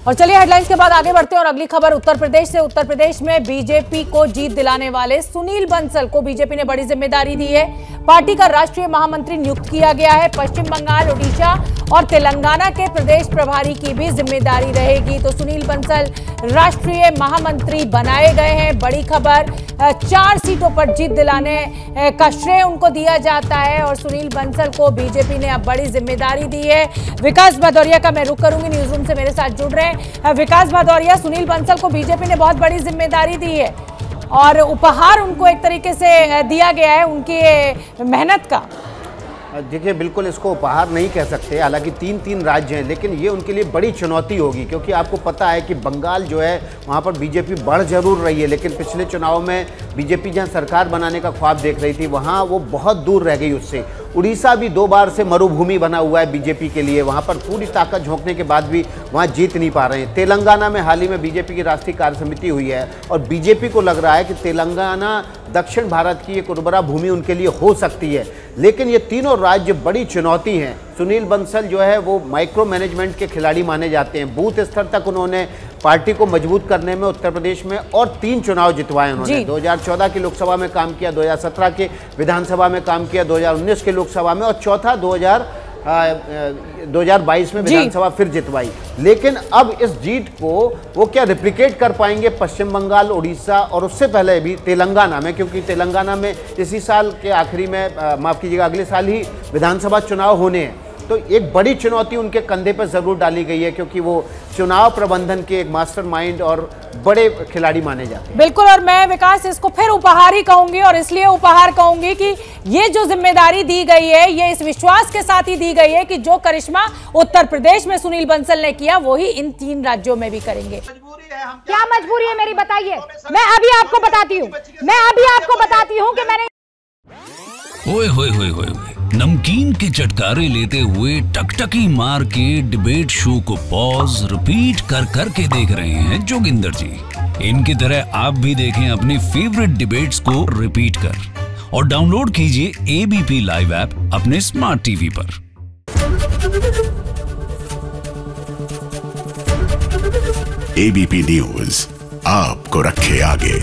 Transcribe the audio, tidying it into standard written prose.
और चलिए हेडलाइंस के बाद आगे बढ़ते हैं और अगली खबर उत्तर प्रदेश से। उत्तर प्रदेश में बीजेपी को जीत दिलाने वाले सुनील बंसल को बीजेपी ने बड़ी जिम्मेदारी दी है। पार्टी का राष्ट्रीय महामंत्री नियुक्त किया गया है। पश्चिम बंगाल, ओडिशा और तेलंगाना के प्रदेश प्रभारी की भी जिम्मेदारी रहेगी। तो सुनील बंसल राष्ट्रीय महामंत्री बनाए गए हैं। बड़ी खबर, 4 सीटों पर जीत दिलाने का श्रेय उनको दिया जाता है और सुनील बंसल को बीजेपी ने अब बड़ी जिम्मेदारी दी है। विकास भदौरिया का मैं रुख करूंगी, न्यूज रूम से मेरे साथ जुड़ रहे हैं विकास भदौरिया। सुनील बंसल को बीजेपी ने बहुत बड़ी जिम्मेदारी दी है और उपहार उनको एक तरीके से दिया गया है उनकी मेहनत का। देखिए, बिल्कुल इसको उपहार नहीं कह सकते। हालांकि 3 राज्य हैं, लेकिन ये उनके लिए बड़ी चुनौती होगी, क्योंकि आपको पता है कि बंगाल जो है वहाँ पर बीजेपी बढ़ जरूर रही है, लेकिन पिछले चुनाव में बीजेपी जहाँ सरकार बनाने का ख्वाब देख रही थी वहाँ वो बहुत दूर रह गई उससे। उड़ीसा भी 2 बार से मरुभूमि बना हुआ है बीजेपी के लिए, वहाँ पर पूरी ताकत झोंकने के बाद भी वहाँ जीत नहीं पा रहे हैं। तेलंगाना में हाल ही में बीजेपी की राष्ट्रीय कार्य समिति हुई है और बीजेपी को लग रहा है कि तेलंगाना दक्षिण भारत की एक उर्वरा भूमि उनके लिए हो सकती है। लेकिन ये तीनों राज्य बड़ी चुनौती हैं। सुनील बंसल जो है वो माइक्रो मैनेजमेंट के खिलाड़ी माने जाते हैं। बूथ स्तर तक उन्होंने पार्टी को मजबूत करने में उत्तर प्रदेश में और 3 चुनाव जितवाए उन्होंने। 2014 की लोकसभा में काम किया, 2017 के विधानसभा में काम किया, 2019 के लोकसभा में और चौथा 2022 में विधानसभा फिर जितवाई। लेकिन अब इस जीत को वो क्या रिप्लिकेट कर पाएंगे पश्चिम बंगाल, उड़ीसा और उससे पहले भी तेलंगाना में, क्योंकि तेलंगाना में इसी साल के आखिरी में, माफ कीजिएगा, अगले साल ही विधानसभा चुनाव होने हैं। तो एक बड़ी चुनौती उनके कंधे पर जरूर डाली गई है, क्योंकि वो चुनाव प्रबंधन के एक मास्टरमाइंड और बड़े खिलाड़ी माने जाते हैं। बिल्कुल, और मैं विकास इसको फिर उपहार ही कहूंगी, और इसलिए उपहार कहूंगी कि ये जो जिम्मेदारी दी गई है ये इस विश्वास के साथ ही दी गई है कि जो करिश्मा उत्तर प्रदेश में सुनील बंसल ने किया वही इन 3 राज्यों में भी करेंगे। क्या मजबूरी है मेरी, बताइए। मैं अभी आपको बताती हूँ कि मैंने ओए होए होए होए नमकीन के चटकारे लेते हुए टकटकी मार के डिबेट शो को पॉज रिपीट कर करके देख रहे हैं जोगिंदर जी। इनकी तरह आप भी देखें अपनी फेवरेट डिबेट्स को रिपीट कर और डाउनलोड कीजिए एबीपी लाइव ऐप अपने स्मार्ट टीवी पर। एबीपी न्यूज आपको रखे आगे।